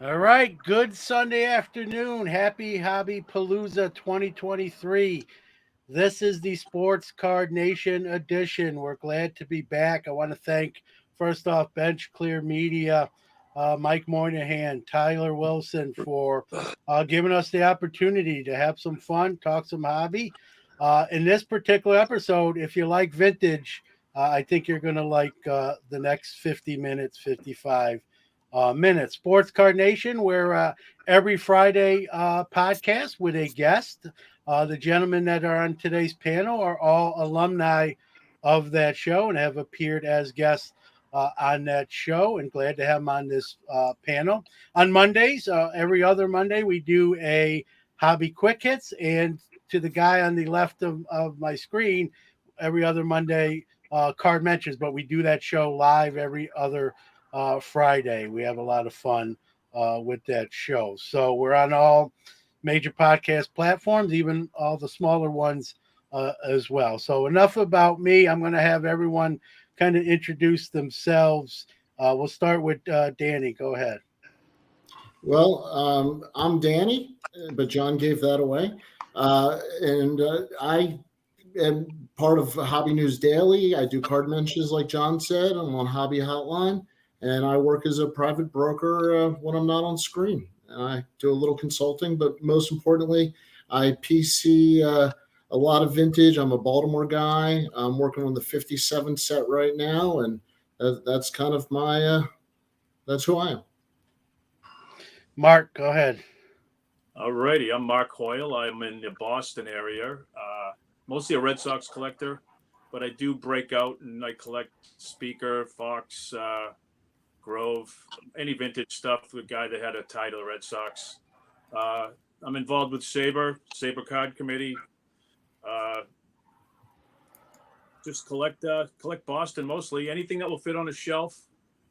All right, good Sunday afternoon. Happy Hobby Palooza 2023. This is the Sports Card Nation edition. We're glad to be back. I want to thank, first off, Bench Clear Media, Mike Moynihan, Tyler Wilson for giving us the opportunity to have some fun, talk some hobby. In this particular episode, if you like vintage, I think you're going to like the next 50 minutes, 55 minutes. Sports Card Nation, where every Friday podcast with a guest. The gentlemen that are on today's panel are all alumni of that show and have appeared as guests on that show, and glad to have them on this panel. On Mondays, every other Monday, we do a hobby quick hits, and to the guy on the left of my screen, every other Monday, card mentions, but we do that show live every other Friday. We have a lot of fun with that show. So we're on all major podcast platforms, even all the smaller ones as well. So enough about me. I'm going to have everyone kind of introduce themselves. We'll start with Danny. Go ahead. Well, I'm Danny, but John gave that away. And I am part of Hobby News Daily. I do card mentions, like John said. I'm on Hobby Hotline, and I work as a private broker when I'm not on screen. And I do a little consulting, but most importantly, I PC a lot of vintage. I'm a Baltimore guy. I'm working on the 57 set right now, and that's kind of that's who I am. Mark, go ahead. Alrighty, I'm Mark Hoyle. I'm in the Boston area, mostly a Red Sox collector, but I do break out and I collect Speaker, Fox, Grove, any vintage stuff. The guy that had a tie to the Red Sox. I'm involved with Saber Card Committee. Just collect Boston mostly. Anything that will fit on a shelf,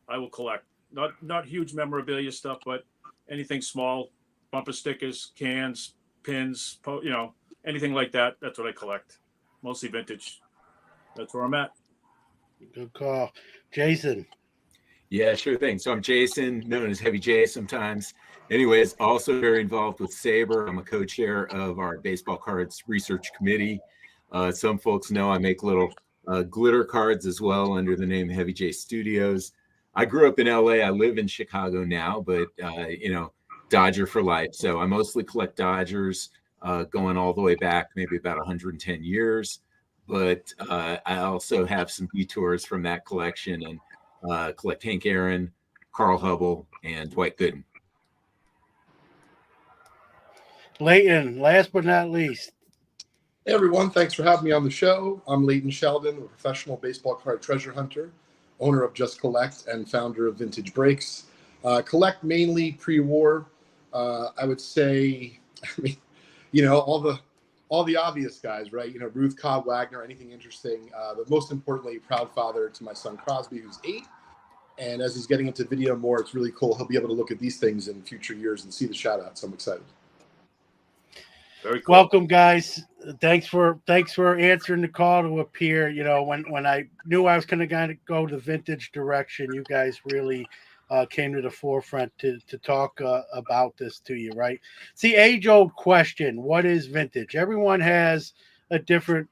I will collect. Not huge memorabilia stuff, but anything small, bumper stickers, cans, pins, anything like that. That's what I collect. Mostly vintage. That's where I'm at. Good call. Jason. Yeah, sure thing. So I'm Jason, known as Heavy J sometimes. Anyways, also very involved with Saber. I'm a co-chair of our baseball cards research committee. Some folks know I make little glitter cards as well under the name Heavy J Studios. I grew up in LA. I live in Chicago now, but Dodger for life. So I mostly collect Dodgers, going all the way back, maybe about 110 years. But I also have some detours from that collection and collect Hank Aaron, Carl Hubble, and Dwight Gooden. Leighton, last but not least. Hey everyone, thanks for having me on the show. I'm Leighton Sheldon, a professional baseball card treasure hunter, owner of Just Collect, and founder of Vintage Breaks. Collect mainly pre-war. I would say, all the obvious guys, right? Ruth Cobb Wagner, anything interesting. But most importantly, proud father to my son Crosby, who's 8. And as he's getting into video more, it's really cool. He'll be able to look at these things in future years and see the shout outs. So I'm excited. Very cool. Welcome, guys. Thanks for answering the call to appear. When I knew I was going to go the vintage direction, you guys really came to the forefront to talk about this to you, right? It's the age-old question: what is vintage? Everyone has a different,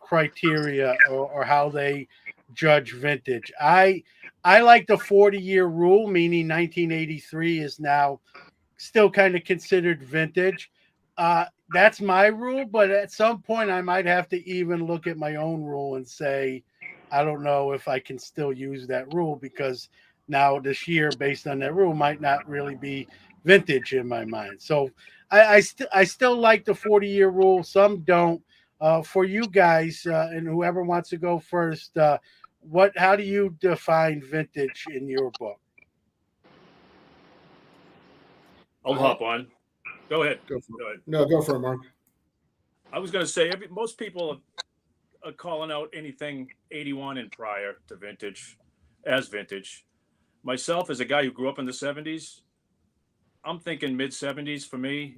criteria or how they judge vintage. I like the 40-year rule, meaning 1983 is now still kind of considered vintage. That's my rule, but at some point I might have to even look at my own rule and say, I don't know if I can still use that rule, because now this year, based on that rule, might not really be vintage in my mind. So I still like the 40-year rule. Some don't. For you guys, and whoever wants to go first, how do you define vintage in your book? I'll hop on. Go ahead. Go for it. No, go for it, Mark. I was going to say, most people are calling out anything 81 and prior to vintage as vintage. Myself, as a guy who grew up in the 70s, I'm thinking mid-70s for me,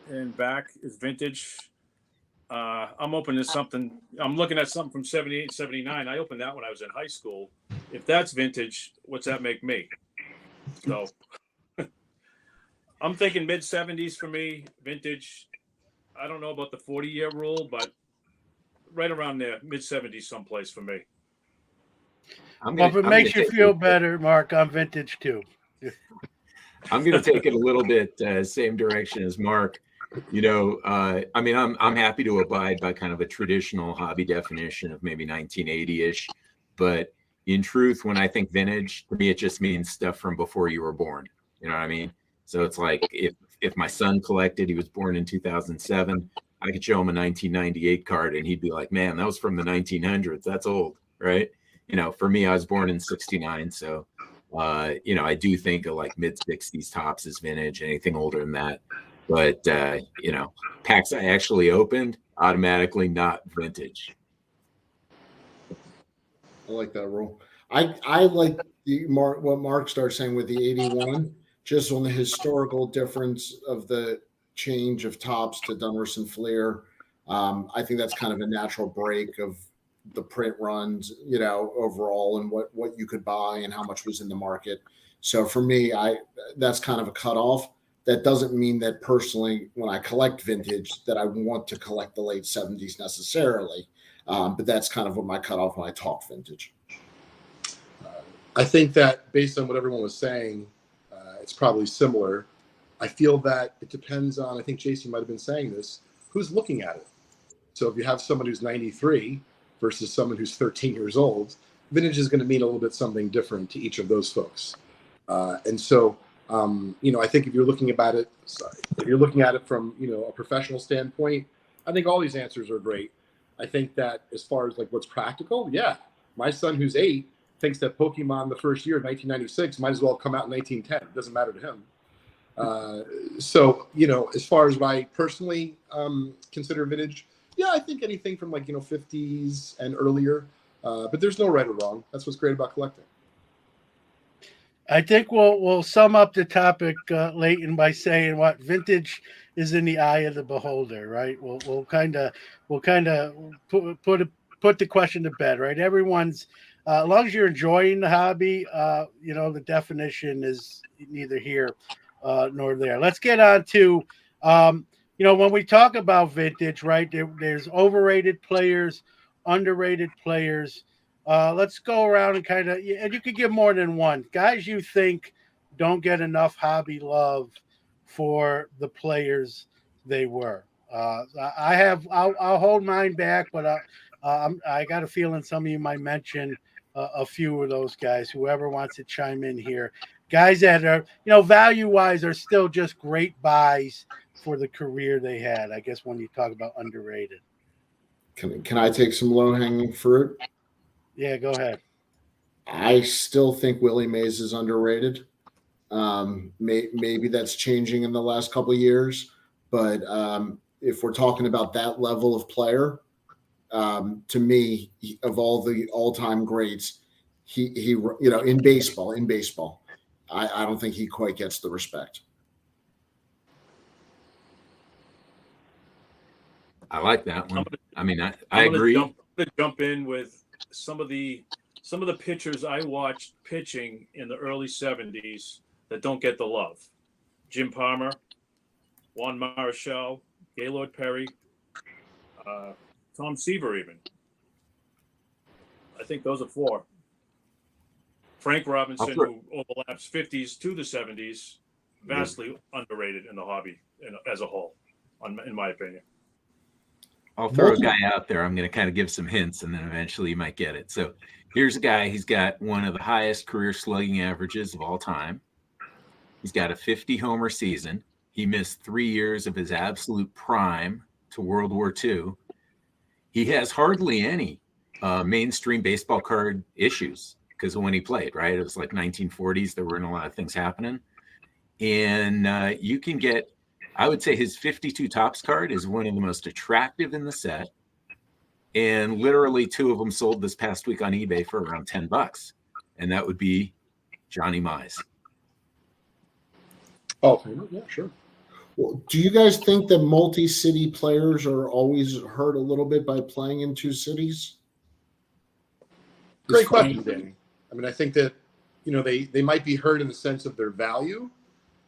and back is vintage. I'm open to something. I'm looking at something from 78, 79. I opened that when I was in high school. If that's vintage, what's that make me? So I'm thinking mid 70s for me, vintage. I don't know about the 40-year rule, but right around there, mid 70s someplace for me. Well, if it makes you feel better, Mark, I'm vintage too. I'm going to take it a little bit same direction as Mark. I mean, I'm happy to abide by kind of a traditional hobby definition of maybe 1980-ish, but in truth, when I think vintage, to me, it just means stuff from before you were born. You know what I mean? So it's like if my son collected, he was born in 2007, I could show him a 1998 card and he'd be like, man, that was from the 1900s. That's old, right? For me, I was born in 69. So, I do think of like mid 60s tops as vintage, anything older than that. But, packs I actually opened, automatically not vintage. I like that rule. I like what Mark started saying with the 81, just on the historical difference of the change of tops to Donruss and Fleer. I think that's kind of a natural break of the print runs, overall, and what you could buy and how much was in the market. So for me, that's kind of a cutoff. That doesn't mean that personally, when I collect vintage, that I want to collect the late 70s necessarily. But that's kind of what my cutoff when I talk vintage. I think that based on what everyone was saying, it's probably similar. I feel that it depends on, I think Jason might have been saying this, who's looking at it. So if you have someone who's 93 versus someone who's 13 years old, vintage is going to mean a little bit something different to each of those folks. And so, I think if you're looking at it from, a professional standpoint, I think all these answers are great. I think that as far as like what's practical, yeah, my son who's 8 thinks that Pokemon the first year of 1996 might as well come out in 1910. It doesn't matter to him. So, as far as what I personally consider vintage, yeah, I think anything from 50s and earlier, but there's no right or wrong. That's what's great about collecting. I think we'll sum up the topic, Leighton, by saying what vintage is in the eye of the beholder, right? We'll kind of put the question to bed, right? Everyone's as long as you're enjoying the hobby, the definition is neither here nor there. Let's get on to when we talk about vintage, right? There's overrated players, underrated players. Let's go around and and you could give more than one. Guys you think don't get enough hobby love for the players they were. I'll hold mine back, but I got a feeling some of you might mention a few of those guys. Whoever wants to chime in here, guys that are value wise are still just great buys for the career they had. I guess when you talk about underrated, can I take some low hanging fruit? Yeah, go ahead. I still think Willie Mays is underrated. Maybe that's changing in the last couple of years, but if we're talking about that level of player, to me, of all the all-time greats, he in baseball, I don't think he quite gets the respect. I like that one. I agree. I'm gonna jump in with some of the pitchers I watched pitching in the early 70s that don't get the love. Jim Palmer, Juan Marichal, Gaylord Perry, Tom Seaver even. I think those are 4. Frank Robinson, who overlaps 50s to the 70s, vastly underrated in the hobby as a whole, in my opinion. I'll throw a guy out there. I'm going to kind of give some hints, and then eventually you might get it. So here's a guy. He's got one of the highest career slugging averages of all time. He's got a 50 homer season. He missed 3 years of his absolute prime to World War II. He has hardly any mainstream baseball card issues because of when he played, right? It was like 1940s. There weren't a lot of things happening. And you can get, I would say his 52 Topps card is one of the most attractive in the set. And literally 2 of them sold this past week on eBay for around $10. And that would be Johnny Mize. Oh, yeah, sure. Well, do you guys think that multi-city players are always hurt a little bit by playing in 2 cities? Great question, Danny. I think that, they might be hurt in the sense of their value,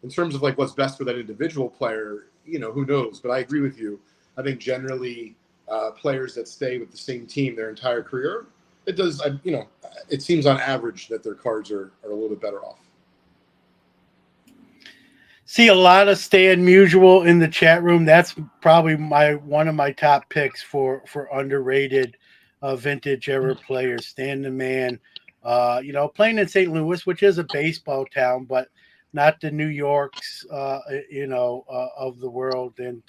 in terms of like what's best for that individual player, who knows? But I agree with you. I think generally players that stay with the same team their entire career, it seems on average that their cards are a little bit better off. See a lot of Stan Musial in the chat room. That's probably one of my top picks for underrated vintage era players. Stan the Man, playing in St. Louis, which is a baseball town, but not the New Yorks, of the world. And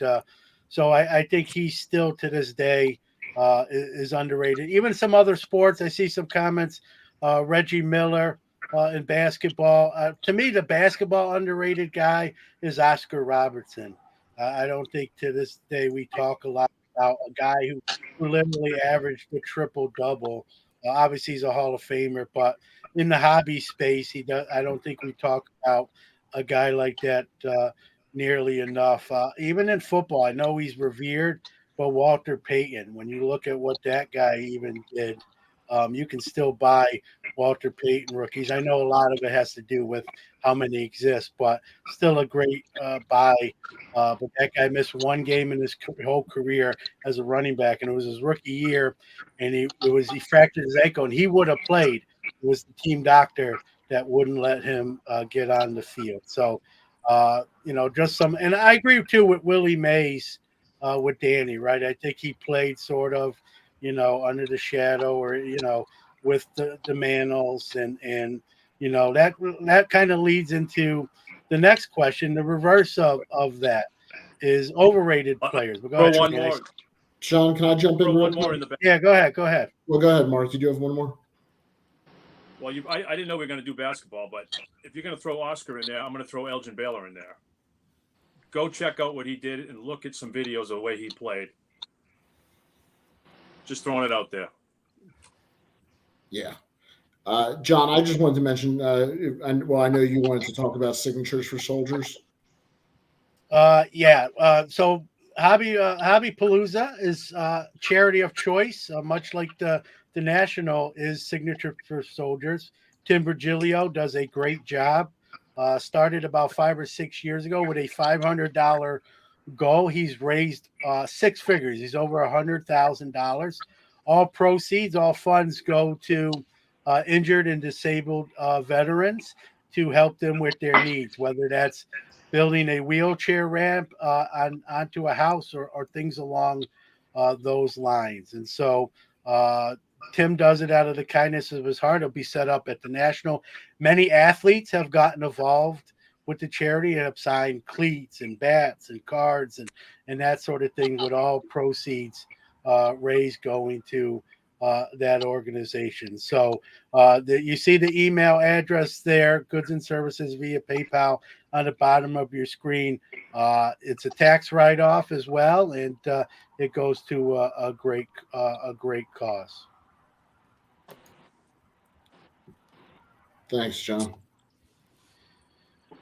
so I think he's still to this day is underrated. Even some other sports, I see some comments. Reggie Miller. In basketball, to me, the basketball underrated guy is Oscar Robertson. I don't think to this day we talk a lot about a guy who literally averaged a triple double. Obviously, he's a Hall of Famer, but in the hobby space, he does. I don't think we talk about a guy like that nearly enough. Even in football, I know he's revered, but Walter Payton. When you look at what that guy even did. You can still buy Walter Payton rookies. I know a lot of it has to do with how many exist, but still a great buy. But that guy missed one game in his whole career as a running back, and it was his rookie year, and he fractured his ankle, and he would have played. It was the team doctor that wouldn't let him get on the field. So, just some, and I agree too with Willie Mays with Danny, right? I think he played sort of. Under the shadow or, with the Mantles and that kind of leads into the next question. The reverse of that is overrated players. But go ahead, one more. Sean, can I jump in? Throw one more in the back. Yeah, go ahead. Well, go ahead, Mark. Did you have one more? Well, I didn't know we were going to do basketball, but if you're going to throw Oscar in there, I'm going to throw Elgin Baylor in there. Go check out what he did and look at some videos of the way he played. Just throwing it out there. Yeah. John, I just wanted to mention, I know you wanted to talk about signatures for soldiers. So Hobby Palooza is charity of choice, much like the National is signature for soldiers. Tim Virgilio does a great job. Started about 5 or 6 years ago with a $500 goal. He's raised 6 figures. He's over $100,000. All proceeds, all funds go to injured and disabled veterans to help them with their needs, whether that's building a wheelchair ramp onto a house or things along those lines. And so Tim does it out of the kindness of his heart. It'll be set up at the National. Many athletes have gotten involved with the charity and have signed cleats and bats and cards and that sort of thing, with all proceeds raised going to that organization. So you see the email address there, goods and services via PayPal on the bottom of your screen. It's a tax write-off as well, and it goes to a great cause. Thanks, John.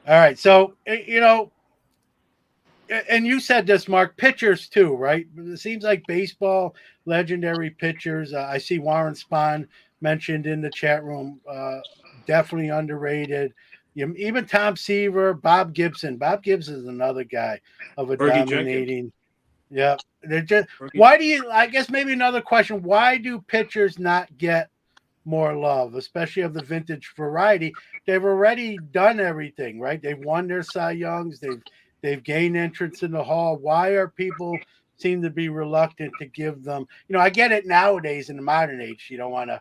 All right, so and you said this, Mark, pitchers too, right? It seems like baseball, legendary pitchers. I see Warren Spahn mentioned in the chat room, definitely underrated. Even Tom Seaver, Bob Gibson. Bob Gibson is another guy of a dominating. Yeah, they're just. Why do you? I guess maybe another question. Why do pitchers not get more love, especially of the vintage variety? They've already done everything, right? They've won their Cy Youngs. They've gained entrance in the Hall. Why are people seem to be reluctant to give them? I get it nowadays in the modern age. You don't want to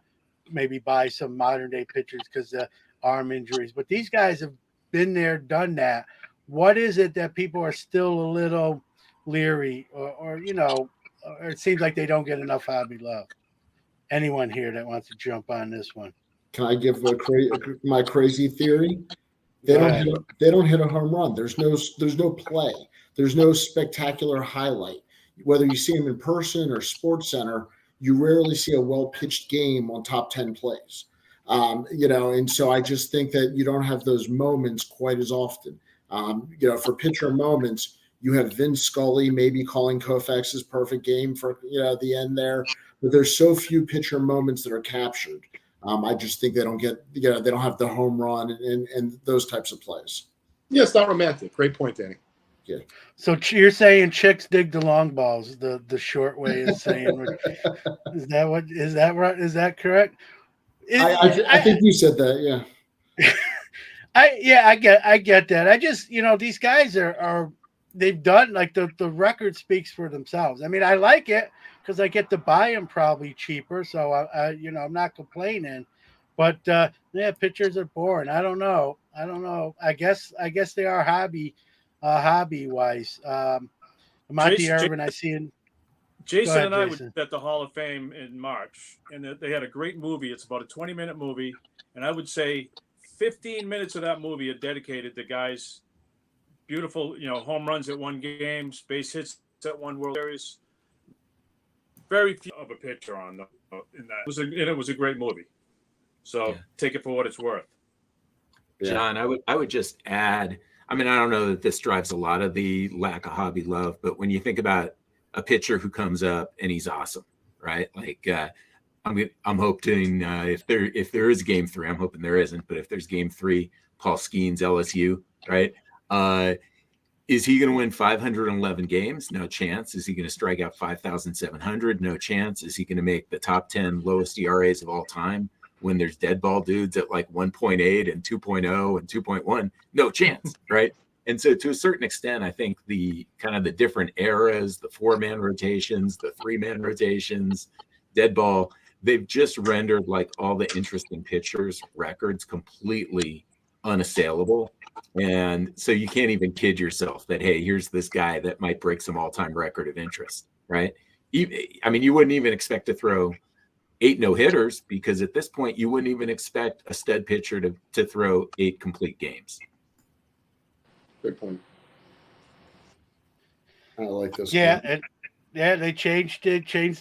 maybe buy some modern day pitchers because of arm injuries, but these guys have been there, done that. What is it that people are still a little leery, or it seems like they don't get enough hobby love? Anyone here that wants to jump on this one? Can I give my crazy theory? They don't hit a home run. There's no play. There's no spectacular highlight. Whether you see them in person or Sports Center, you rarely see a well-pitched game on top 10 plays. And so I just think that you don't have those moments quite as often. For pitcher moments, you have Vince Scully maybe calling Koufax's perfect game for the end there, but there's so few pitcher moments that are captured. I just think they don't get, they don't have the home run and those types of plays. Yeah, it's not romantic. Great point, Danny. So you're saying chicks dig the long balls, the short way of saying. Is that right? Is that correct? I think you said that. Yeah. I get that. I just, these guys are they've done, like, the record speaks for themselves. I mean, I like it because I get to buy them probably cheaper, so I'm not complaining. But yeah, pitchers are boring. I don't know. I guess they are hobby wise. Monty Jason, Irvin, I see. Jason ahead, and I Jason. were at the Hall of Fame in March, and they had a great movie. It's about a 20-minute movie, and I would say 15 minutes of that movie are dedicated to guys' beautiful, home runs at one game, base hits at one World Series. Very few of a pitcher on in that. It was a great movie. So take it for what it's worth. Yeah. John, I would just add, I mean, I don't know that this drives a lot of the lack of hobby love, but when you think about a pitcher who comes up and he's awesome, right? Like I'm hoping if there is game 3, I'm hoping there isn't, but if there's game 3, Paul Skeens, LSU, right? Is he going to win 511 games? No chance. Is he going to strike out 5,700? No chance. Is he going to make the top 10 lowest ERAs of all time when there's dead ball dudes at like 1.8 and 2.0 and 2.1? No chance, right? And so to a certain extent, I think the kind of the different eras, the 4-man rotations, the 3-man rotations, dead ball, they've just rendered like all the interesting pitchers' records completely unassailable. And so you can't even kid yourself that, hey, here's this guy that might break some all-time record of interest, right? I mean, you wouldn't even expect to throw 8 no-hitters because at this point you wouldn't even expect a stud pitcher to throw 8 complete games. Good point. I like this. Yeah, point. they changed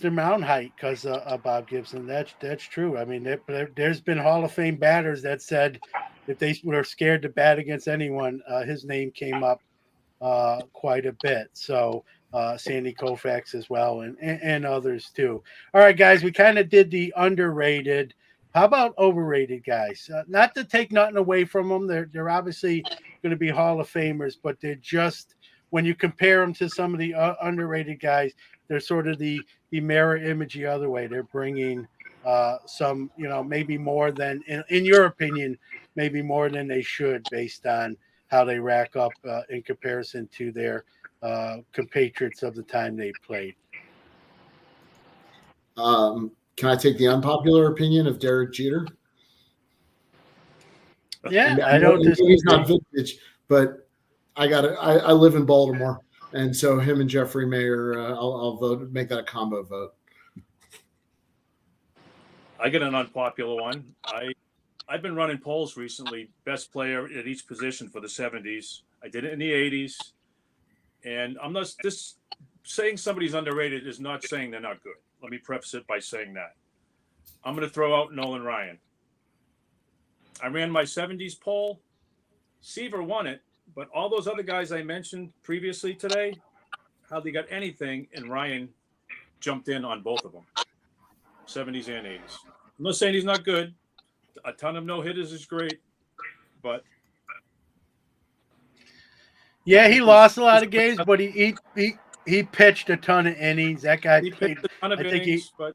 their mound height because of Bob Gibson. That's true. I mean, there's been Hall of Fame batters that said if they were scared to bat against anyone, his name came up quite a bit. So Sandy Koufax as well, and others too. All right, guys, we kind of did the underrated. How about overrated guys? Not to take nothing away from them. They're obviously going to be Hall of Famers, but they're just, when you compare them to some of the underrated guys, they're sort of the mirror image the other way. They're bringing some, maybe more than, in your opinion, maybe more than they should based on how they rack up in comparison to their compatriots of the time they played. Can I take the unpopular opinion of Derek Jeter? Yeah, I don't disagree. He's not vintage, but I live in Baltimore, and so him and Jeffrey Mayer, I'll vote, make that a combo vote. I get an unpopular one. I've been running polls recently, best player at each position for the 70s. I did it in the 80s. And I'm not just saying somebody's underrated is not saying they're not good. Let me preface it by saying that. I'm going to throw out Nolan Ryan. I ran my 70s poll. Seaver won it, but all those other guys I mentioned previously today, hardly got anything, and Ryan jumped in on both of them, 70s and 80s. I'm not saying he's not good. A ton of no-hitters is great, but yeah, he lost a lot of games, but he pitched a ton of innings. That guy he played. pitched a ton of innings, but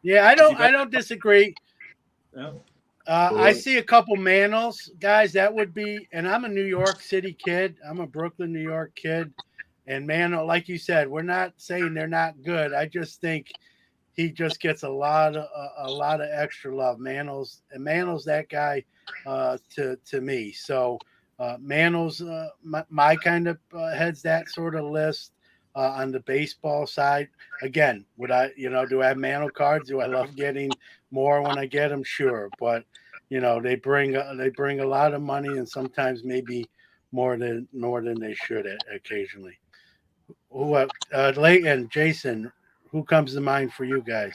Yeah, I don't disagree. Yeah. I see a couple Manals guys that would be, and I'm a New York City kid. I'm a Brooklyn, New York kid, and Manal, like you said, we're not saying they're not good. I just think he just gets a lot of extra love. Manals that guy to me. So Manals my kind of heads that sort of list. On the baseball side, again, would I, do I have Mantle cards? Do I love getting more when I get them? Sure, but they bring a lot of money, and sometimes maybe more than they should occasionally. Who, Leighton, Jason, who comes to mind for you guys?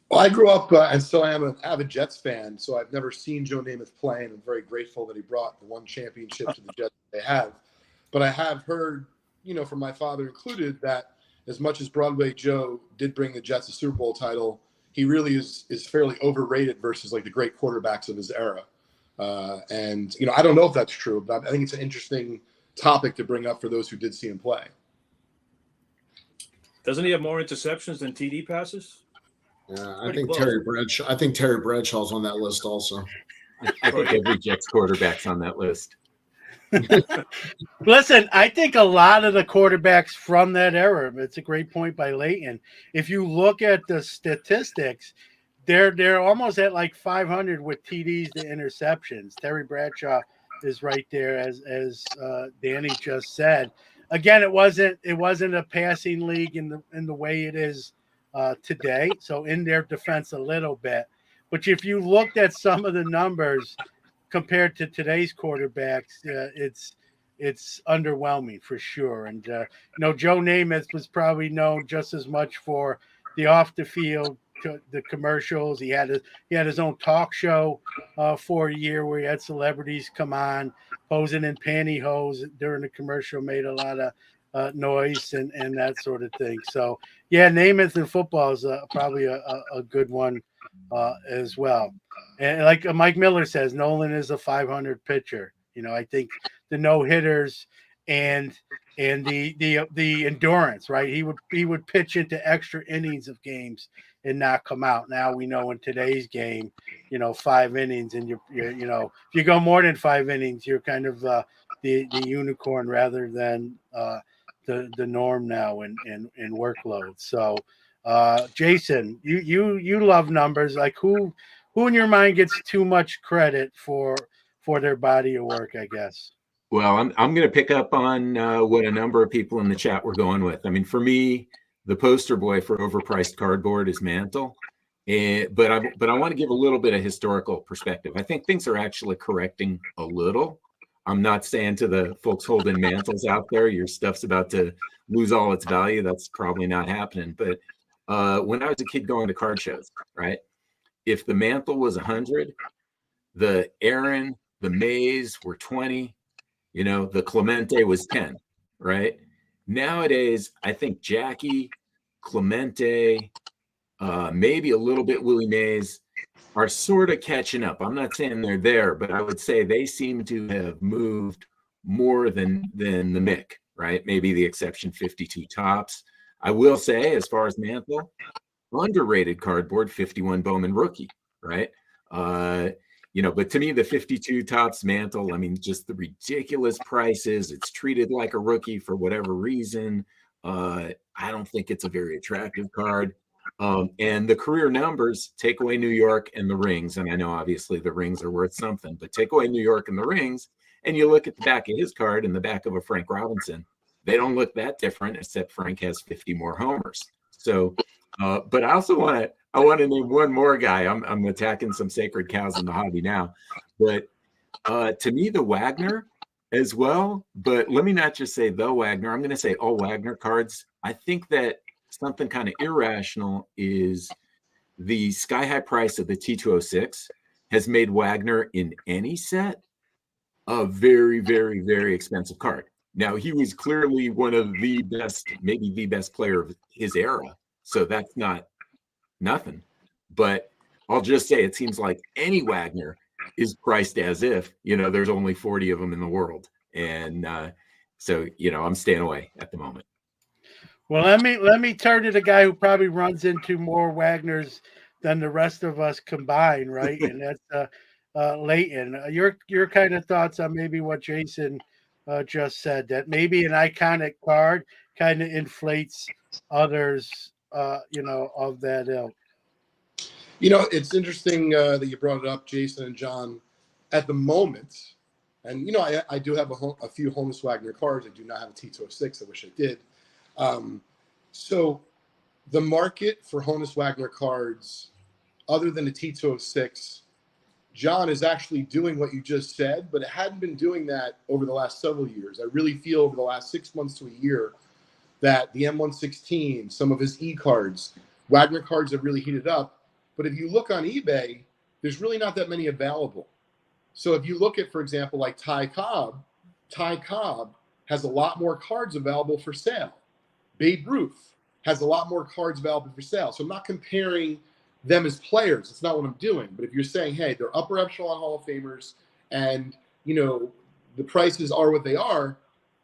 Well, I grew up, and so I am an avid Jets fan. So I've never seen Joe Namath play, and I'm very grateful that he brought the one championship to the Jets they have. But I have heard, from my father included, that as much as Broadway Joe did bring the Jets a Super Bowl title, he really is fairly overrated versus like the great quarterbacks of his era. And I don't know if that's true, but I think it's an interesting topic to bring up for those who did see him play. Doesn't he have more interceptions than TD passes? Yeah, I Pretty think close. Terry Bradshaw's on that list also. I think every Jets quarterback's on that list. Listen, I think a lot of the quarterbacks from that era, it's a great point by Leighton. If you look at the statistics, they're almost at like 500 with TDs to interceptions. Terry Bradshaw is right there, as Danny just said. Again, it wasn't a passing league in the way it is today. So in their defense a little bit, but if you looked at some of the numbers compared to today's quarterbacks, it's underwhelming for sure. And Joe Namath was probably known just as much for the off the field, the commercials. He had his own talk show for a year where he had celebrities come on posing in pantyhose during the commercial, made a lot of noise and that sort of thing. So yeah, Namath in football is probably a good one as well. And like Mike Miller says, Nolan is a 500 pitcher. I think the no hitters and the endurance, right? He would pitch into extra innings of games and not come out. Now we know in today's game, 5 innings, and you're if you go more than 5 innings, you're kind of the unicorn rather than the norm now in workload. So Jason, you love numbers. Like who in your mind gets too much credit for their body of work, I guess? Well, I'm going to pick up on what a number of people in the chat were going with. I mean, for me, the poster boy for overpriced cardboard is Mantle. But I want to give a little bit of historical perspective. I think things are actually correcting a little. I'm not saying to the folks holding mantles out there, your stuff's about to lose all its value. That's probably not happening. But when I was a kid going to card shows, right? If the Mantle was 100, the Aaron, the Mays were 20, the Clemente was 10, right? Nowadays, I think Jackie, Clemente, maybe a little bit Willie Mays are sort of catching up. I'm not saying they're there, but I would say they seem to have moved more than the Mick, right? Maybe the exception 52 tops. I will say, as far as Mantle, underrated cardboard 51 Bowman rookie, right? But to me, the 52 tops Mantle, I mean, just the ridiculous prices. It's treated like a rookie for whatever reason. I don't think it's a very attractive card. And the career numbers, take away New York and the rings. And I know obviously the rings are worth something, but take away New York and the rings, and you look at the back of his card and the back of a Frank Robinson, they don't look that different, except Frank has 50 more homers. So, but I also want to name one more guy. I'm attacking some sacred cows in the hobby now, but to me, the Wagner as well. But let me not just say the Wagner. I'm going to say all Wagner cards. I think that something kind of irrational is the sky high price of the T206 has made Wagner in any set a very, very, very expensive card. Now, he was clearly one of the best, maybe the best player of his era. So that's not nothing. But I'll just say it seems like any Wagner is priced as if, there's only 40 of them in the world. And so, I'm staying away at the moment. Well, let me turn to the guy who probably runs into more Wagners than the rest of us combined, right? And that's Leighton. Your kind of thoughts on maybe what Jason just said, that maybe an iconic card kind of inflates others, of that ilk. It's interesting that you brought it up, Jason and John. At the moment, and I do have a few Honus Wagner cards. I do not have a T206. I wish I did. So the market for Honus Wagner cards, other than the T206, John is actually doing what you just said, but it hadn't been doing that over the last several years. I really feel over the last 6 months to a year that the M116, some of his E cards, Wagner cards have really heated up. But if you look on eBay, there's really not that many available. So if you look at, for example, like Ty Cobb has a lot more cards available for sale. Babe Ruth has a lot more cards available for sale. So I'm not comparing them as players. It's not what I'm doing. But if you're saying, hey, they're upper echelon Hall of Famers, and the prices are what they are,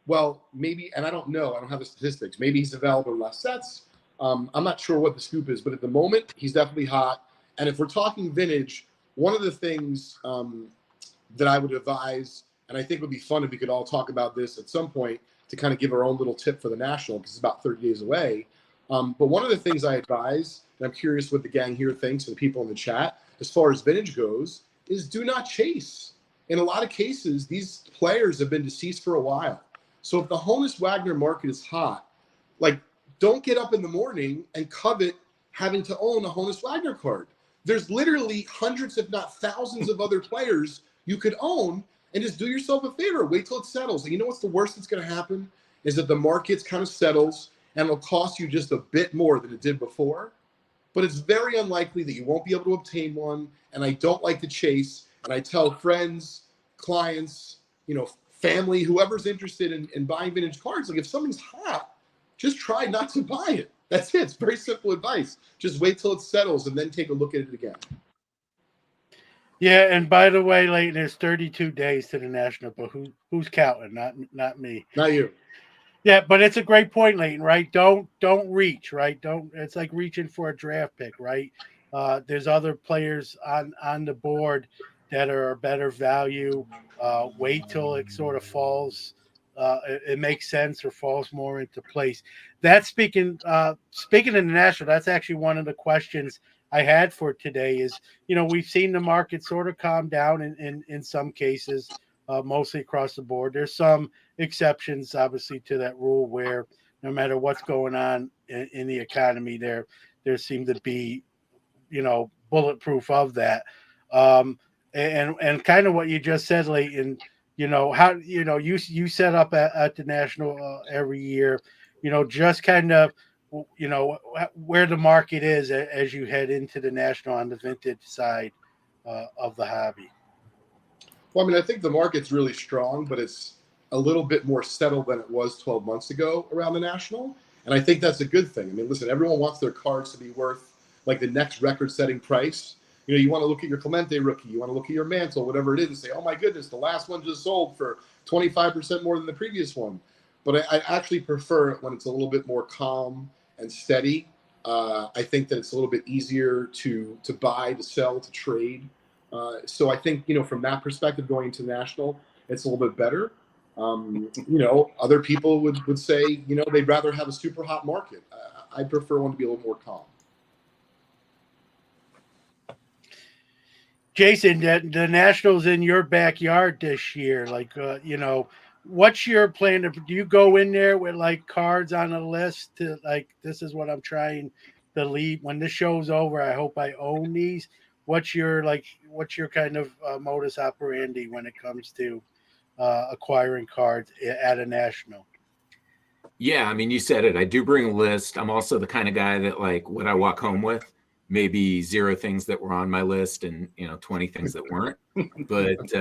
well, maybe, and I don't know, I don't have the statistics. Maybe he's available in less sets. I'm not sure what the scoop is, but at the moment, he's definitely hot. And if we're talking vintage, one of the things that I would advise, and I think would be fun if we could all talk about this at some point to kind of give our own little tip for the National, because it's about 30 days away. But one of the things I advise, and I'm curious what the gang here thinks and the people in the chat, as far as vintage goes, is do not chase. In a lot of cases, these players have been deceased for a while. So if the Honus Wagner market is hot, like, don't get up in the morning and covet having to own a Honus Wagner card. There's literally hundreds, if not thousands, of other players you could own, and just do yourself a favor. Wait till it settles. And you know what's the worst that's going to happen is that the market kind of settles and it'll cost you just a bit more than it did before. But it's very unlikely that you won't be able to obtain one. And I don't like to chase. And I tell friends, clients, family, whoever's interested in buying vintage cards, like, if something's hot, just try not to buy it. That's it. It's very simple advice. Just wait till it settles and then take a look at it again. Yeah, and by the way, Leighton, there's 32 days to the National, but who's counting? Not me. Not you. Yeah, but it's a great point, Leighton, right? Don't reach, right? It's like reaching for a draft pick, right? There's other players on the board that are a better value. Wait till it sort of falls. It makes sense or falls more into place. That's speaking of the National, that's actually one of the questions I had for today is, we've seen the market sort of calm down in some cases, mostly across the board. There's some exceptions, obviously, to that rule where no matter what's going on in the economy, there seem to be, bulletproof of that. And kind of what you just said, Leighton, how, you set up at the National every year, just kind of, where the market is as you head into the National on the vintage side of the hobby. Well, I mean, I think the market's really strong, but it's a little bit more settled than it was 12 months ago around the National. And I think that's a good thing. I mean, listen, everyone wants their cards to be worth like the next record-setting price. You want to look at your Clemente rookie, you want to look at your Mantle, whatever it is, and say, oh my goodness, the last one just sold for 25% more than the previous one. But I actually prefer it when it's a little bit more calm and steady. I think that it's a little bit easier to buy, to sell, to trade. So I think, from that perspective, going into National, it's a little bit better. Other people would say, they'd rather have a super hot market. I prefer one to be a little more calm. Jason, the Nationals in your backyard this year, like, what's your plan? Do you go in there with like cards on a list to like, this is what I'm trying to lead when this show's over? I hope I own these. What's your kind of modus operandi when it comes to acquiring cards at a National? Yeah, I mean, you said it. I do bring a list. I'm also the kind of guy that, like, when I walk home with maybe 0 things that were on my list and 20 things that weren't. But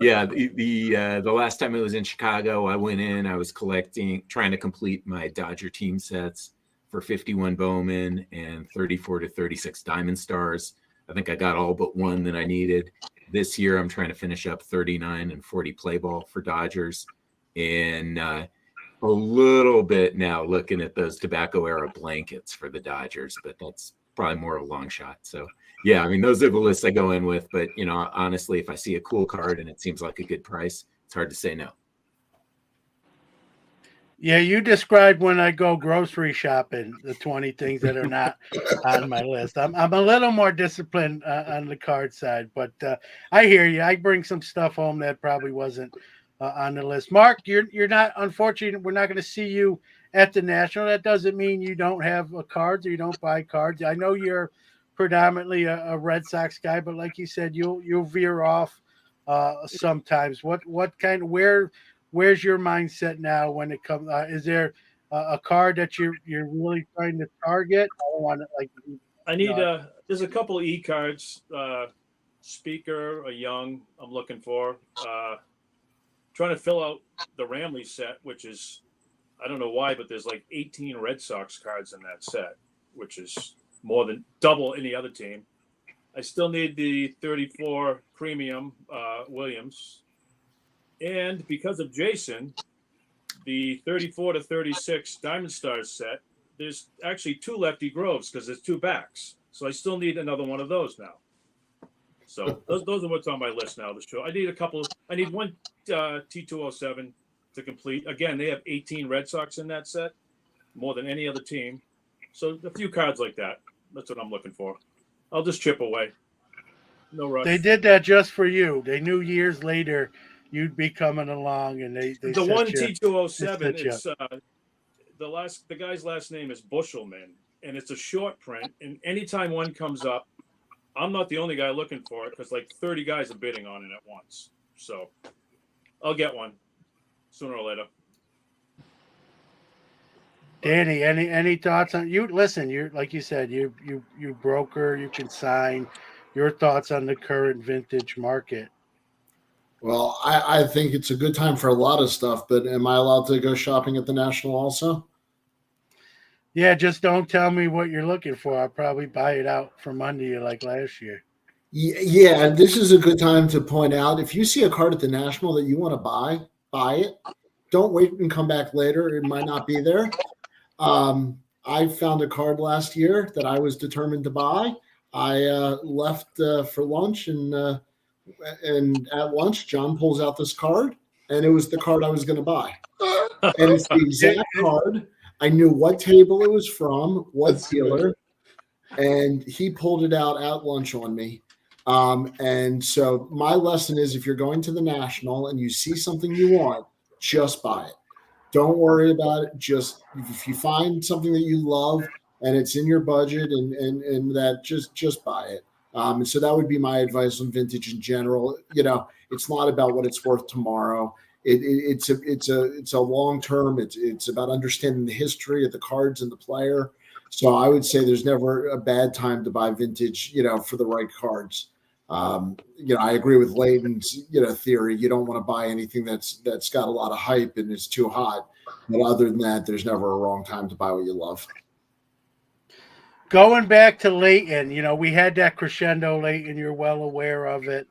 yeah, the last time I was in Chicago, I went in. I was trying to complete my Dodger team sets for 51 Bowman and 34 to 36 Diamond Stars. I think I got all but one that I needed. This year, I'm trying to finish up 39 and 40 play ball for Dodgers. And a little bit now looking at those tobacco era blankets for the Dodgers, but that's probably more a long shot. So yeah, I mean, those are the lists I go in with, but honestly, if I see a cool card and it seems like a good price, it's hard to say no. Yeah, you described when I go grocery shopping, the 20 things that are not on my list. I'm a little more disciplined on the card side, but I hear you. I bring some stuff home that probably wasn't on the list. Mark, you're not, unfortunately, we're not going to see you at the National. That doesn't mean you don't have cards or you don't buy cards. I know you're predominantly a Red Sox guy, but like you said, you'll veer off sometimes. What kind of where's your mindset now when it comes? Is there a card that you're really trying to target? I don't want to like. I need there's a couple of cards. Speaker, a Young, I'm looking for. Trying to fill out the Ramley set, which is, I don't know why, but there's like 18 Red Sox cards in that set, which is more than double any other team. I still need the 34 premium Williams. And because of Jason, the 34 to 36 Diamond Stars set, there's actually 2 lefty Groves because there's 2 backs. So I still need another one of those now. So those are what's on my list now. The show. I need one T207 to complete. Again, they have 18 Red Sox in that set, more than any other team. So a few cards like that. That's what I'm looking for. I'll just chip away. No rush. They did that just for you. They knew years later you'd be coming along, and they the set one you- T207. they set you It's the guy's last name is Bushelman, and it's a short print. And anytime one comes up, I'm not the only guy looking for it because like 30 guys are bidding on it at once. So I'll get one sooner or later. Danny, any thoughts on you? Listen, you're like you said, you broker, you can sign. Your thoughts on the current vintage market? Well, I think it's a good time for a lot of stuff, but am I allowed to go shopping at the National also? Yeah, just don't tell me what you're looking for. I'll probably buy it out from under you like last year. Yeah, this is a good time to point out, if you see a card at the National that you want to buy it. Don't wait and come back later. It might not be there. I found a card last year that I was determined to buy. I left for lunch, and at lunch, John pulls out this card, and it was the card I was going to buy. And it's the exact card. I knew what table it was from, what dealer, and he pulled it out at lunch on me. And so my lesson is, if you're going to the National and you see something you want, just buy it. Don't worry about it. Just if you find something that you love and it's in your budget and that, just buy it. And so that would be my advice on vintage in general. It's not about what it's worth tomorrow. It's a long term. It's about understanding the history of the cards and the player. So I would say there's never a bad time to buy vintage, for the right cards. I agree with Leighton's, theory. You don't want to buy anything that's got a lot of hype and is too hot. But other than that, there's never a wrong time to buy what you love. Going back to Leighton, we had that crescendo, Leighton, you're well aware of it,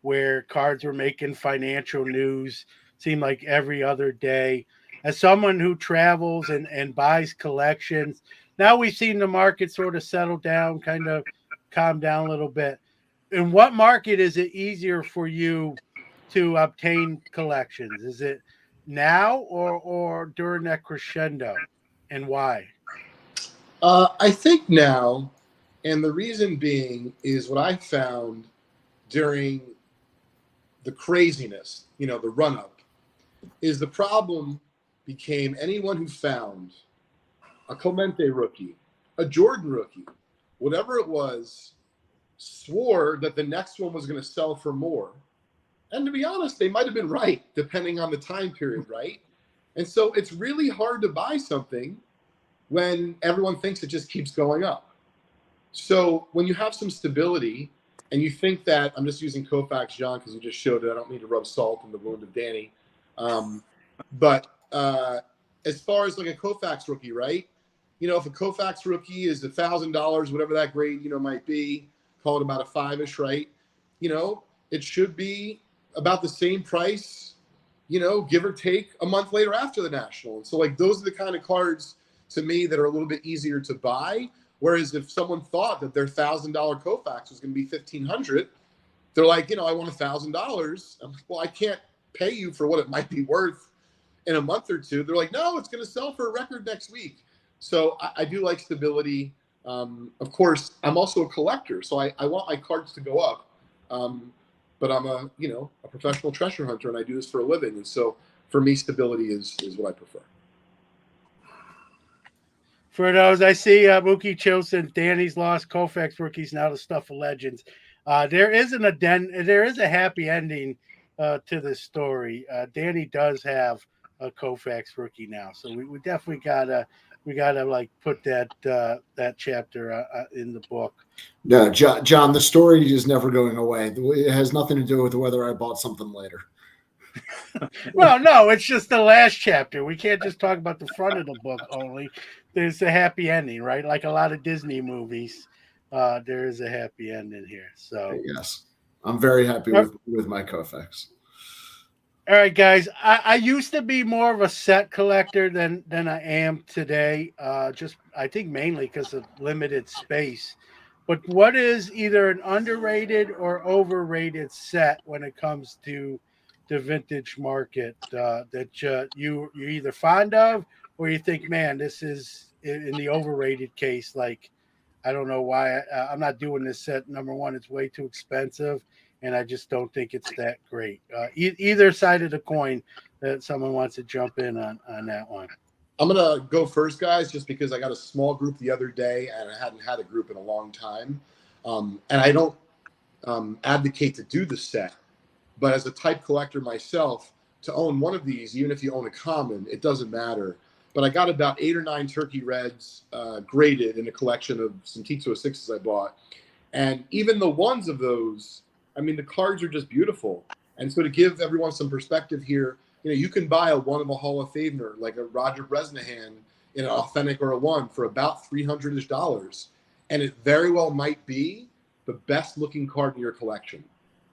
where cards were making financial news, seemed like every other day. As someone who travels and buys collections, now we've seen the market sort of settle down, kind of calm down a little bit. In what market is it easier for you to obtain collections? Is it now or during that crescendo, and why? I think now, and the reason being is what I found during the craziness, the run up, is the problem became anyone who found a Clemente rookie, a Jordan rookie, whatever it was, swore that the next one was going to sell for more. And to be honest, they might have been right, depending on the time period, right? And so it's really hard to buy something when everyone thinks it just keeps going up. So when you have some stability and you think that, I'm just using Koufax, John, because you just showed it. I don't mean to rub salt in the wound of Danny. But as far as like a Koufax rookie, right? If a Koufax rookie is $1,000, whatever that grade, might be, call it about a 5-ish, right? It should be about the same price, give or take a month later after the National. And so like, those are the kind of cards to me that are a little bit easier to buy. Whereas if someone thought that their $1,000 Koufax was going to be $1,500, they're like, I want $1,000. I'm like, well, I can't pay you for what it might be worth in a month or two. They're like, no, it's going to sell for a record next week. So I do like stability. Of course, I'm also a collector, so I want my cards to go up. But I'm a professional treasure hunter, and I do this for a living. And so for me, stability is what I prefer. For those, I see Mookie Chosen, Danny's lost Koufax rookies, now the stuff of legends. There is a happy ending to this story. Danny does have a Koufax rookie now, so we definitely gotta like put that chapter in the book. No, John, the story is never going away. It has nothing to do with whether I bought something later. Well, no, it's just the last chapter. We can't just talk about the front of the book only. There's a happy ending, right? Like a lot of Disney movies, there is a happy ending here. So, Yes, I'm very happy with my Koufax. all right, guys. I used to be more of a set collector than I am today. Just I think mainly because of limited space. But what is either an underrated or overrated set when it comes to the vintage market that you're either fond of or you think, man, this is in the overrated case? Like, I don't know why I'm not doing this set. Number one, it's way too expensive, and I just don't think it's that great. Either side of the coin that someone wants to jump in on that one. I'm gonna go first, guys, just because I got a small group the other day and I hadn't had a group in a long time, and I don't advocate to do the set, but as a type collector myself, to own one of these, even if you own a common, it doesn't matter. But I got about 8 or 9 Turkey Reds graded in a collection of some T206s I bought, and even the ones of those, I mean, the cards are just beautiful. And so to give everyone some perspective here, you can buy one of a Hall of Famer, like a Roger Bresnahan in an authentic or a one for about $300-ish. And it very well might be the best looking card in your collection.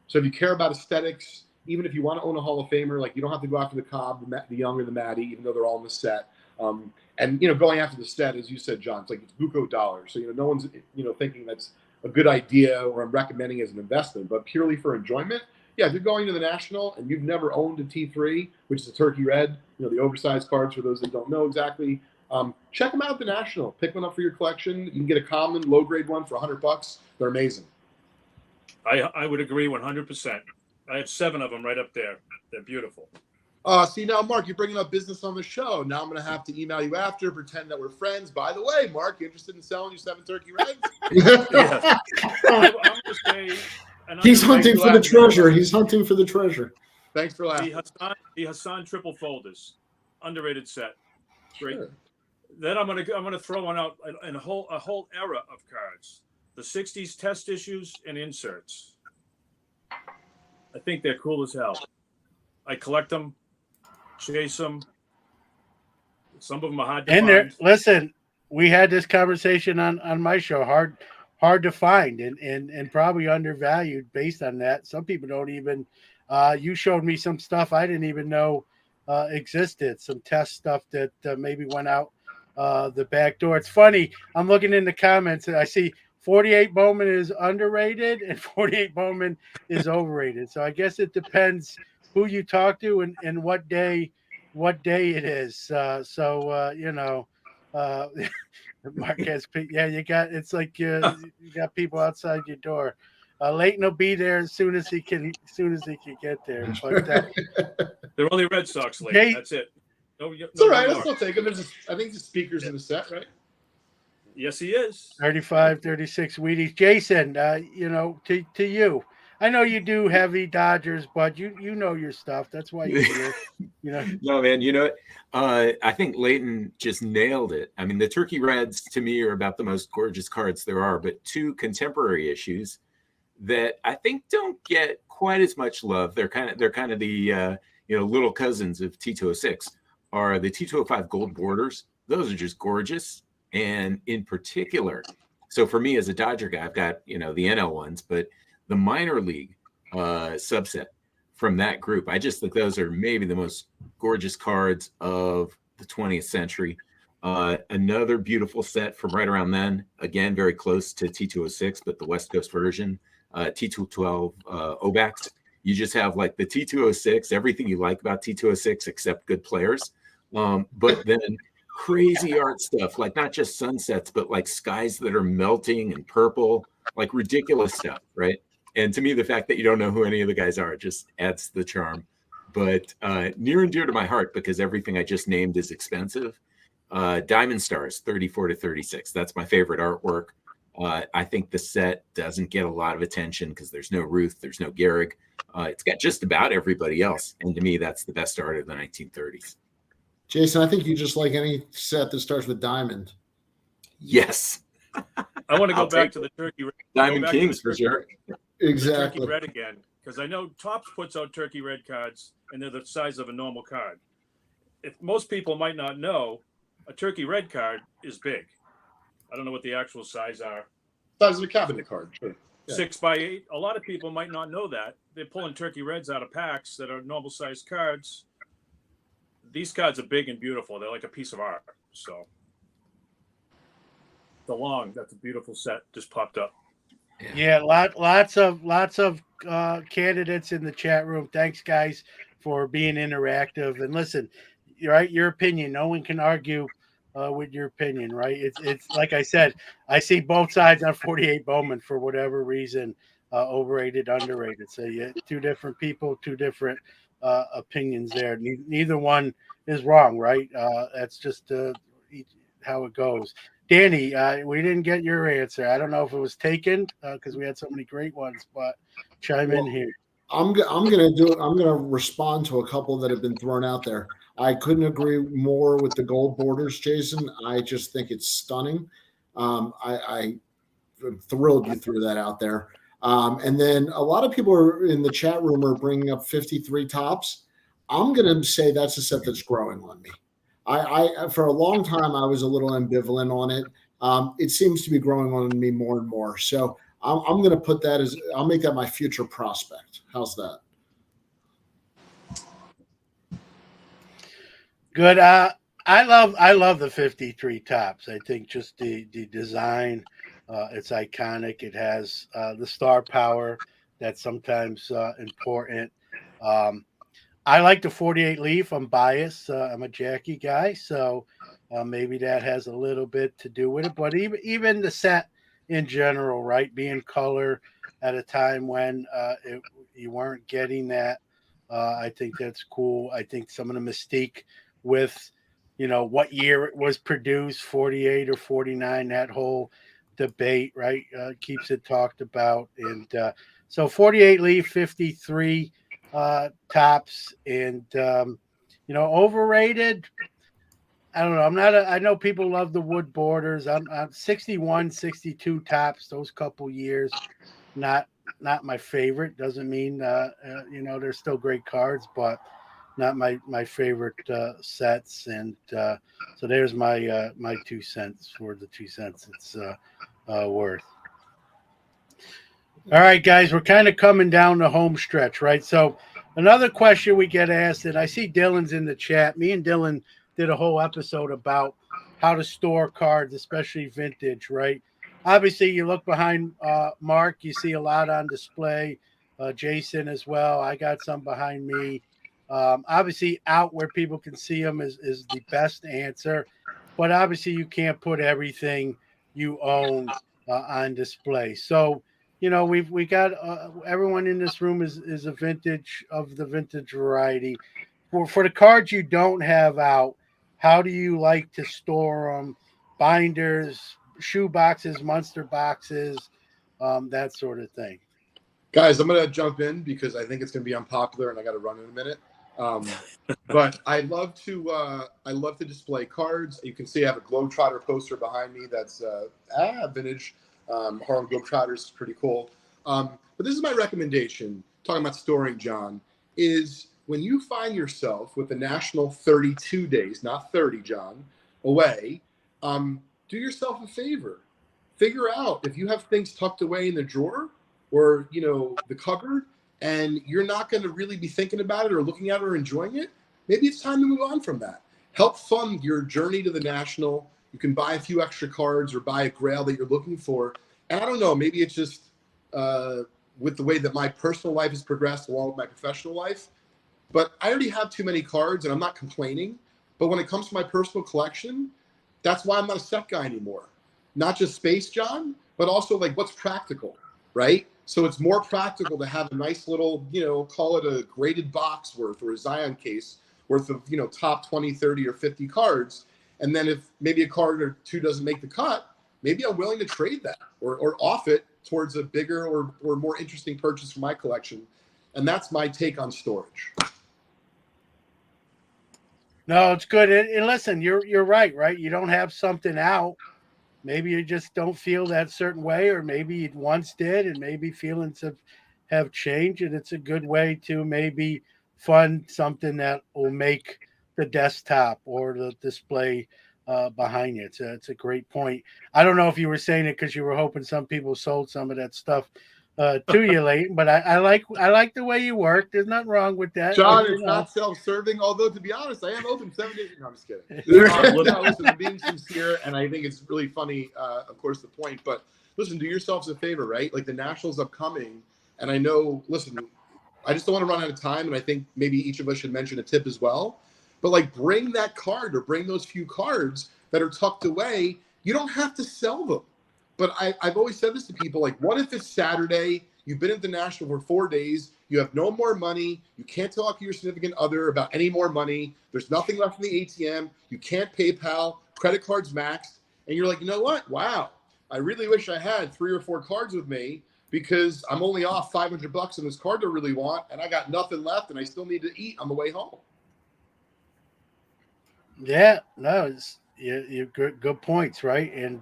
So if you care about aesthetics, even if you want to own a Hall of Famer, like you don't have to go after the Cobb, the Young, or the Matty, even though they're all in the set. And going after the set, as you said, John, it's buco dollars. So no one's thinking that's a good idea or I'm recommending as an investment, but purely for enjoyment. Yeah, if you're going to the National and you've never owned a T3, which is a Turkey Red, the oversized cards for those that don't know exactly, check them out at the National. Pick one up for your collection. You can get a common low-grade one for $100. They're amazing. I would agree 100%. I have 7 of them right up there. They're beautiful. See, now, Mark, you're bringing up business on the show. Now I'm going to have to email you after, pretend that we're friends. By the way, Mark, you interested in selling your 7 Turkey Reds? Yeah. I'm going to say... He's hunting for the treasure. He's hunting for the treasure. Thanks for laughing. The Hassan triple folders, underrated set. Great. Sure. Then I'm gonna throw one out in a whole era of cards. The 60s test issues and inserts. I think they're cool as hell. I collect them, chase them. Some of them are hard to find. Listen, we had this conversation on my show. Hard to find and probably undervalued based on that. Some people don't even you showed me some stuff I didn't even know existed, some test stuff that maybe went out the back door. It's funny, I'm looking in the comments and I see 48 Bowman is underrated and 48 Bowman is overrated. So I guess it depends who you talk to and what day it is. Marquez, yeah, you got you got people outside your door. Leighton will be there as soon as he can get there. But they're only Red Sox, Leighton. That's it. It's all right. I'll still take him. I think the speaker's in the set, right? Yes, he is. 35, 36 Wheaties. Jason, to you. I know you do heavy Dodgers, but you know your stuff. That's why you're here. No, man. I think Leighton just nailed it. I mean, the Turkey Reds to me are about the most gorgeous cards there are, but 2 contemporary issues that I think don't get quite as much love. They're kind of the little cousins of T206 are the T205 gold borders. Those are just gorgeous, and in particular, so for me as a Dodger guy, I've got the NL ones, but the minor league subset from that group, I just think those are maybe the most gorgeous cards of the 20th century. Another beautiful set from right around then, again, very close to T206, but the West Coast version, T212 Obax. You just have like the T206, everything you like about T206 except good players. But then crazy art stuff, like not just sunsets, but like skies that are melting and purple, like ridiculous stuff, right? And to me, the fact that you don't know who any of the guys are just adds the charm. But near and dear to my heart, because everything I just named is expensive, Diamond Stars, 34 to 36. That's my favorite artwork. I think the set doesn't get a lot of attention because there's no Ruth, there's no Gehrig. It's got just about everybody else. And to me, that's the best art of the 1930s. Jason, I think you just like any set that starts with diamond. Yes. I want to go back to the Turkey Red. Diamond Kings for sure. Exactly. Turkey Red again, because I know Topps puts out turkey red cards, and they're the size of a normal card. If most people might not know, a turkey red card is big. I don't know what the actual size are. Size of a cabinet card, sure. Yeah. 6x8. A lot of people might not know that. They're pulling turkey reds out of packs that are normal sized cards. These cards are big and beautiful. They're like a piece of art. So that's a beautiful set just popped up. Yeah, lots of candidates in the chat room. Thanks, guys, for being interactive. And listen, right, your opinion. No one can argue with your opinion, right? It's like I said, I see both sides on 48 Bowman for whatever reason, overrated, underrated. So yeah, two different people, two different opinions there. Neither one is wrong, right? That's just how it goes. Danny, we didn't get your answer. I don't know if it was taken because we had so many great ones, but chime in here. I'm gonna respond to a couple that have been thrown out there. I couldn't agree more with the gold borders, Jason. I just think it's stunning. I'm thrilled you threw that out there. And then a lot of people are in the chat room are bringing up 53 Topps. I'm gonna say that's a set that's growing on me. I for a long time I was a little ambivalent on it. It seems to be growing on me more and more. So I'm going to put that as I'll make that my future prospect. How's that? Good. I love the 53 Topps. I think just the design, it's iconic. It has the star power that's sometimes important. I like the 48 Leaf. I'm biased. I'm a Jackie guy, so maybe that has a little bit to do with it. But even the set in general, right, being color at a time when you weren't getting that, I think that's cool. I think some of the mystique with, what year it was produced, 48 or 49, that whole debate, right, keeps it talked about. And so 48 Leaf, 53 Topps, and overrated. I don't know. I know people love the wood borders. I'm 61, 62 Topps. Those couple years, not my favorite. Doesn't mean they're still great cards, but not my favorite sets. And so there's my 2 cents for the 2 cents it's worth. All right, guys, we're kind of coming down the home stretch, right? So another question we get asked, and I see Dylan's in the chat. Me and Dylan did a whole episode about how to store cards, especially vintage, right? Obviously, you look behind Mark, you see a lot on display. Jason as well. I got some behind me. Obviously, out where people can see them is the best answer. But obviously, you can't put everything you own on display. So, we got everyone in this room is a vintage of the vintage variety. For the cards you don't have out, how do you like to store them? Binders, shoe boxes, monster boxes, that sort of thing. Guys, I'm going to jump in because I think it's going to be unpopular and I got to run in a minute. But I love to display cards. You can see I have a Globetrotter poster behind me that's vintage. Harlem Globetrotters is pretty cool. But this is my recommendation, talking about storing, John, is when you find yourself with the national 32 days, not 30, John, away, do yourself a favor. Figure out if you have things tucked away in the drawer or, the cupboard, and you're not going to really be thinking about it or looking at it or enjoying it, maybe it's time to move on from that. Help fund your journey to the national. You can buy a few extra cards or buy a grail that you're looking for. And I don't know, maybe it's just with the way that my personal life has progressed along with my professional life. But I already have too many cards, and I'm not complaining. But when it comes to my personal collection, that's why I'm not a set guy anymore. Not just space, John, but also like what's practical, right? So it's more practical to have a nice little, call it a graded box worth or a Zion case worth of, top 20, 30, or 50 cards. And then if maybe a card or two doesn't make the cut, maybe I'm willing to trade that or off it towards a bigger or more interesting purchase for my collection. And that's my take on storage. No, it's good. And listen, you're right? You don't have something out. Maybe you just don't feel that certain way, or maybe you once did, and maybe feelings have have changed, and it's a good way to maybe fund something that will make the desktop or the display behind it. It's a great point. I don't know if you were saying it because you were hoping some people sold some of that stuff to you late, but I like the way you work. There's nothing wrong with that. John, You it's know. not self-serving. Although, to be honest, I am open 7 days. No, I'm just kidding. Look- No, listen, I'm being sincere, and I think it's really funny. Of course, the point. But listen, do yourselves a favor, right? Like the Nationals upcoming, and I know. Listen, I just don't want to run out of time, and I think maybe each of us should mention a tip as well. But like, bring that card or bring those few cards that are tucked away. You don't have to sell them. But I've always said this to people, like, what if it's Saturday, you've been at the National for 4 days, you have no more money, you can't talk to your significant other about any more money, there's nothing left in the ATM, you can't PayPal, credit cards maxed, and you're like, you know what? Wow, I really wish I had 3 or 4 cards with me because I'm only off $500 on this card I really want, and I got nothing left, and I still need to eat on the way home. Yeah, no, you're good points, right? And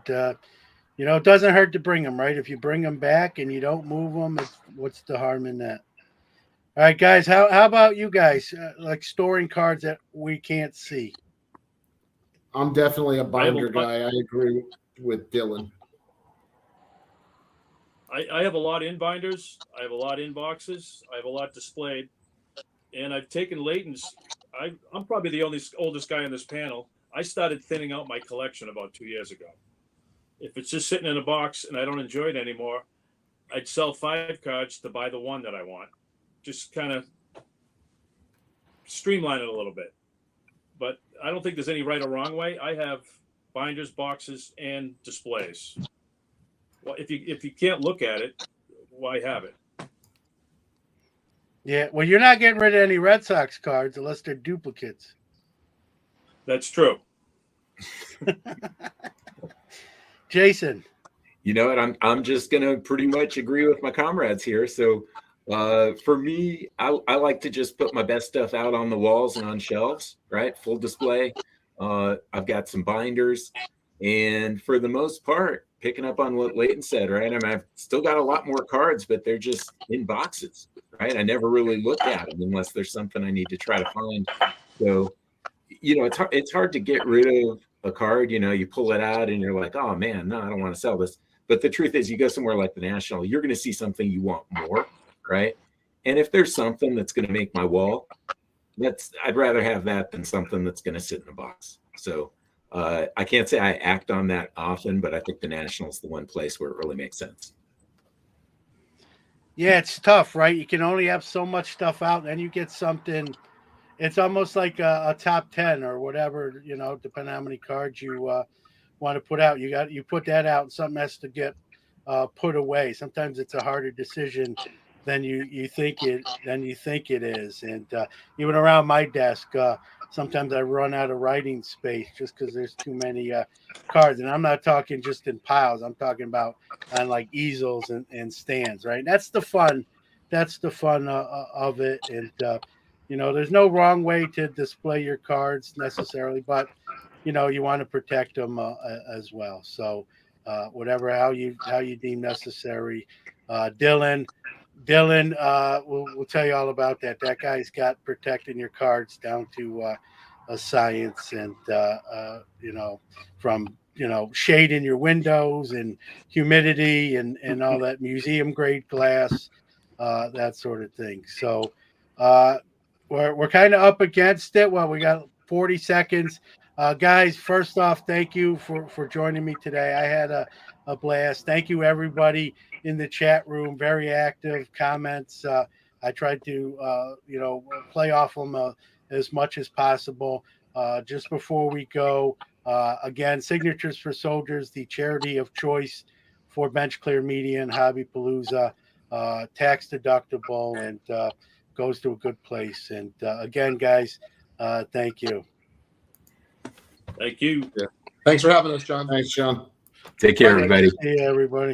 it doesn't hurt to bring them, right? If you bring them back and you don't move them, what's the harm in that? All right, guys, how about you guys? Like storing cards that we can't see. I'm definitely a binder lot- guy. I agree with Dylan. I have a lot in binders. I have a lot in boxes. I have a lot displayed, and I've taken Leighton's. I'm probably the oldest guy on this panel. I started thinning out my collection about 2 years ago. If it's just sitting in a box and I don't enjoy it anymore, I'd sell 5 cards to buy the one that I want. Just kind of streamline it a little bit. But I don't think there's any right or wrong way. I have binders, boxes, and displays. Well, if you can't look at it, why have it? Yeah, well, you're not getting rid of any Red Sox cards unless they're duplicates. That's true. Jason. You know what? I'm just gonna pretty much agree with my comrades here. So for me, I like to just put my best stuff out on the walls and on shelves, right? Full display. I've got some binders, and for the most part, picking up on what Leighton said, right? I mean, I've still got a lot more cards, but they're just in boxes, right? I never really look at them unless there's something I need to try to find. So, it's hard to get rid of a card. You pull it out and you're like, oh man, no, I don't want to sell this. But the truth is, you go somewhere like the National, you're going to see something you want more, right? And if there's something that's going to make my wall, I'd rather have that than something that's going to sit in a box. So I can't say I act on that often, but I think the National is the one place where it really makes sense. Yeah, it's tough, right? You can only have so much stuff out, and then you get something. It's almost like a top 10 or whatever, depending on how many cards you want to put out. You put that out, and something has to get put away. Sometimes it's a harder decision than you think it is. And even around my desk, sometimes I run out of writing space just because there's too many cards. And I'm not talking just in piles. I'm talking about on like easels and stands, right? And that's the fun. That's the fun of it. And there's no wrong way to display your cards necessarily, but you want to protect them as well. So how you deem necessary. Dylan, we'll tell you all about that. That guy's got protecting your cards down to a science, and from shade in your windows and humidity and all that, museum grade glass, that sort of thing. So we're kind of up against it. Well, we got 40 seconds. Guys, first off, thank you for joining me today. I had a blast. Thank you, everybody in the chat room. Very active comments. I tried to, play off them as much as possible. Just before we go, again, Signatures for Soldiers, the charity of choice for Bench Clear Media and Hobby Palooza, tax deductible, and goes to a good place. And again, guys, thank you. Thank you. Thanks for having us, John. Thanks, John. Take care, everybody. See you, everybody.